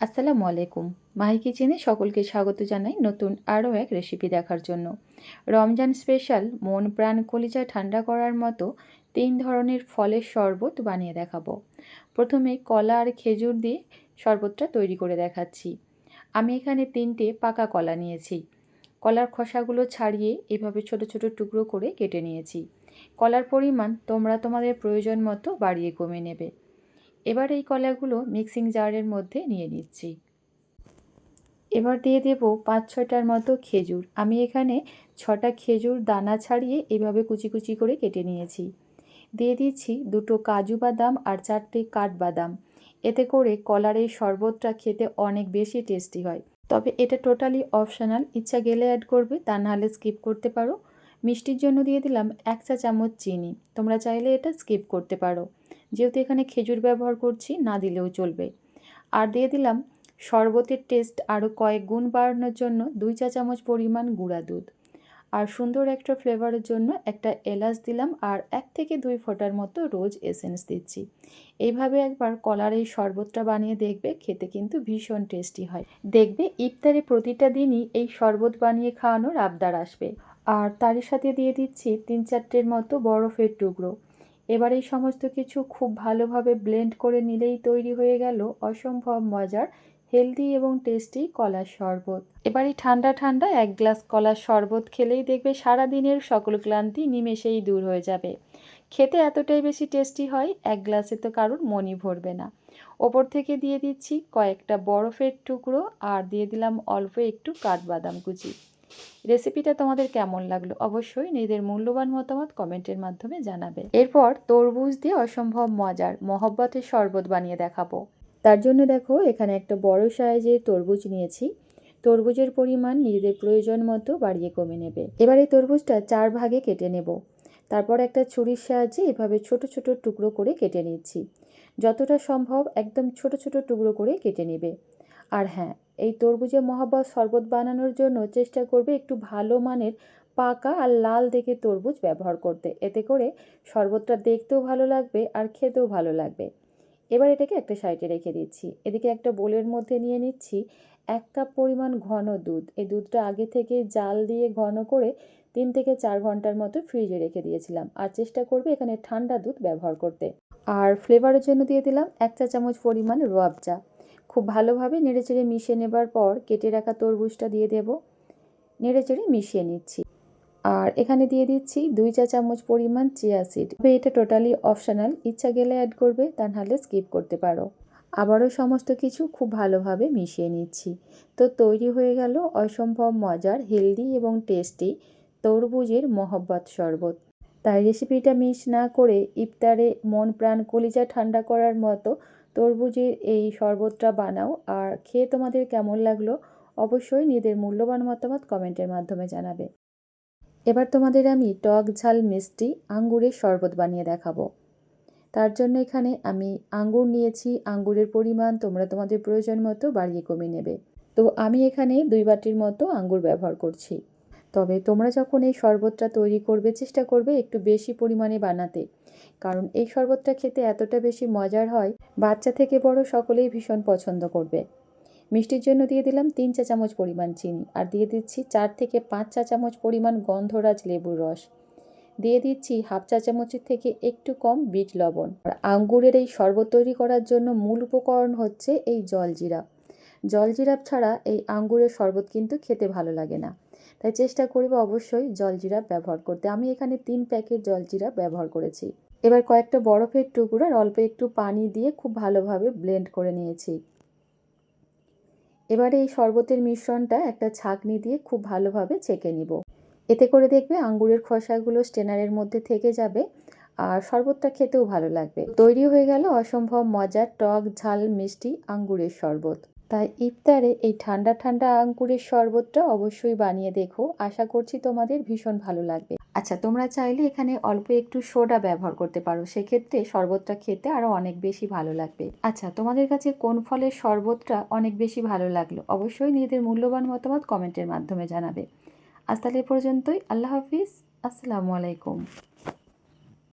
আসসালামু আলাইকুম। মাহি কিচেনে সকলকে স্বাগত জানাই নতুন আরও এক রেসিপি দেখার জন্য। রমজান স্পেশাল মন প্রাণ কলিজা ঠান্ডা করার মতো 3 ধরনের ফলের শরবত বানিয়ে দেখাবো। প্রথমে কলা আর খেজুর দিয়ে শরবতটা তৈরি করে দেখাচ্ছি। আমি এখানে 3টে পাকা কলা নিয়েছি। কলার খোসাগুলো ছাড়িয়ে এভাবে ছোট ছোট টুকরো করে কেটে নিয়েছি। কলার পরিমাণ তোমরা তোমাদের প্রয়োজন মতো বাড়িয়ে কমিয়ে নেবে। এবার এই কলাগুলো মিক্সিং জারের মধ্যে নিয়ে নিচ্ছি। এবার দিয়ে দেব 5-6টার মতো খেজুর। আমি এখানে 6টা খেজুর দানা ছাড়িয়ে এভাবে কুচি কুচি করে কেটে নিয়েছি। দিয়ে দিচ্ছি 2টো কাজু বাদাম আর 4টে কাঠবাদাম। এতে করে কলার এই শরবতটা খেতে অনেক বেশি টেস্টি হয়। তবে এটা টোটালি অপশনাল, ইচ্ছা গেলে অ্যাড করবে, তা নাহলে স্কিপ করতে পারো। মিষ্টির জন্য দিয়ে দিলাম 1 চা চামচ চিনি। তোমরা চাইলে এটা স্কিপ করতে পারো, যেহেতু এখানে খেজুর ব্যবহার করছি, না দিলেও চলবে। আর দিয়ে দিলাম শরবতের টেস্ট আরও কয়েক গুণ বাড়ানোর জন্য 2 চা চামচ পরিমাণ গুঁড়া দুধ। আর সুন্দর একটা ফ্লেভারের জন্য একটা এলাচ দিলাম আর 1 থেকে 2 ফোঁটার মতো রোজ এসেন্স দিচ্ছি। এইভাবে একবার কলার এই শরবতটা বানিয়ে দেখবে, খেতে কিন্তু ভীষণ টেস্টি হয়। দেখবে ইফতারে প্রতিটা দিনই এই শরবত বানিয়ে খাওয়ানোর আবদার আসবে। আর তারই সাথে দিয়ে দিচ্ছি 3-4টের মতো বরফের টুকরো। এবার এই সমস্ত কিছু খুব ভালোভাবে ব্লেন্ড করে নিলেই তৈরি হয়ে গেল অসম্ভব মজার হেলদি এবং টেস্টি কলার শরবত। এবার এই ঠান্ডা ঠান্ডা 1 গ্লাস কলার শরবত খেলেই দেখবে সারা দিনের সকল ক্লান্তি নিমেষেই দূর হয়ে যাবে। খেতে এতটাই বেশি টেস্টি হয়, 1 গ্লাসে তো কারোর মনই ভরবে না। ওপর থেকে দিয়ে দিচ্ছি কয়েকটা বরফের টুকরো আর দিয়ে দিলাম অল্প একটু কাঠবাদাম কুচি। রেসিপিটা তোমাদের কেমন লাগলো অবশ্যই নিজেদের মূল্যবান মতামত কমেন্টের মাধ্যমে জানাবে। এরপর তরমুজ দিয়ে অসম্ভব মজার মহব্বতের শরবত বানিয়ে দেখাবো। তার জন্য দেখো এখানে একটা বড় সাইজের তরমুজ নিয়েছি। তরমুজের পরিমাণ নিজেদের প্রয়োজন মতো বাড়িয়ে কমে নেবে। এবার এই তরমুজটা 4 ভাগে কেটে নেব। তারপর একটা ছুরির সাহায্যে এভাবে ছোট ছোট টুকরো করে কেটে নিচ্ছি। যতটা সম্ভব একদম ছোট ছোট টুকরো করে কেটে নেবে। আর হ্যাঁ, এই তরমুজের মহাব্বত শরবত বানানোর জন্য চেষ্টা করবে একটু ভালো মানের পাকা আর লাল দেখে তরমুজ ব্যবহার করতে। এতে করে শরবতটা দেখতেও ভালো লাগবে আর খেতেও ভালো লাগবে। এবার এটাকে একটা সাইডে রেখে দিচ্ছি। এদিকে একটা বোলের মধ্যে নিয়ে নিচ্ছি 1 কাপ পরিমাণ ঘন দুধ। এই দুধটা আগে থেকে জাল দিয়ে ঘন করে 3 থেকে 4 ঘন্টার মতো ফ্রিজে রেখে দিয়েছিলাম। আর চেষ্টা করবে এখানে ঠান্ডা দুধ ব্যবহার করতে। আর ফ্লেভারের জন্য দিয়ে দিলাম 1 চা চামচ পরিমাণ রোয়াবজা। খুব ভালোভাবে নেড়েচেড়ে মিশিয়ে নেবার পর কেটে রাখা তরমুজটা দিয়ে দেব। নেড়েচেড়ে মিশিয়ে নিচ্ছি। আর এখানে দিয়ে দিচ্ছি 2 চা চামচ পরিমাণ চিয়া সিড। এটা টোটালি অপশনাল, ইচ্ছা গেলে অ্যাড করবে, তা নাহলে স্কিপ করতে পারো। আবারও সমস্ত কিছু খুব ভালোভাবে মিশিয়ে নিচ্ছি। তো তৈরি হয়ে গেল অসম্ভব মজার হেলদি এবং টেস্টি তরমুজের মহব্বত শরবত। তাই রেসিপিটা মিস না করে ইফতারে মন প্রাণ কলিজা ঠান্ডা করার মতো তরমুজের এই শরবতটা বানাও। আর খেয়ে তোমাদের কেমন লাগলো অবশ্যই নিজেদের মূল্যবান মতামত কমেন্টের মাধ্যমে জানাবে। এবার তোমাদের আমি টক ঝাল মিষ্টি আঙ্গুরের শরবত বানিয়ে দেখাবো। তার জন্য এখানে আমি আঙ্গুর নিয়েছি। আঙ্গুরের পরিমাণ তোমরা তোমাদের প্রয়োজন মতো বাড়িয়ে কমিয়ে নেবে। তো আমি এখানে 2 বাটির মতো আঙ্গুর ব্যবহার করছি। তবে তোমরা যখন এই শরবতটা তৈরি করবে চেষ্টা করবে একটু বেশি পরিমাণে বানাতে, কারণ এই শরবতটা খেতে এতটা বেশি মজার হয়, বাচ্চা থেকে বড় সকলেই ভীষণ পছন্দ করবে। মিষ্টির জন্য দিয়ে দিলাম 3 চা চামচ পরিমাণ চিনি আর দিয়ে দিচ্ছি 4 থেকে 5 চা চামচ পরিমাণ গন্ধরাজ লেবুর রস। দিয়ে দিচ্ছি হাফ চা চামচের থেকে একটু কম বিট লবণ। আর আঙ্গুরের এই শরবত তৈরি করার জন্য মূল উপকরণ হচ্ছে এই জলজিরা। জলজিরা ছাড়া এই আঙ্গুরের শরবত কিন্তু খেতে ভালো লাগে না, তাই চেষ্টা করবে অবশ্যই জলজিরা ব্যবহার করতে। আমি এখানে 3 প্যাকেট জলজিরা ব্যবহার করেছি। এবার কয়েকটা বরফের টুকরো আর অল্প একটু পানি দিয়ে খুব ভালোভাবে ব্লেন্ড করে নিয়েছি। এবারে এই শরবতের মিশ্রণটা একটা ছাঁকনি দিয়ে খুব ভালোভাবে ছেঁকে নিব। এতে করে দেখবে আঙ্গুরের খোসাগুলো স্ট্রেনারের মধ্যে থেকে যাবে আর শরবতটা খেতেও ভালো লাগবে। তৈরি হয়ে গেল অসম্ভব মজার টক ঝাল মিষ্টি আঙ্গুরের শরবত। তাই ইফতারে এই ঠান্ডা ঠান্ডা আঙ্গুরের শরবতটা অবশ্যই বানিয়ে দেখো, আশা করছি তোমাদের ভীষণ ভালো লাগবে। আচ্ছা, তোমরা চাইলে এখানে অল্প একটু সোডা ব্যবহার করতে পারো, সেক্ষেত্রে শরবতটা খেতে আরও অনেক বেশি ভালো লাগবে। আচ্ছা, তোমাদের কাছে কোন ফলের শরবতটা অনেক বেশি ভালো লাগলো অবশ্যই নিজেদের মূল্যবান মতামত কমেন্টের মাধ্যমে জানাবে। আজ তাহলে এ পর্যন্তই। আল্লাহ হাফিজ। আসসালামু আলাইকুম।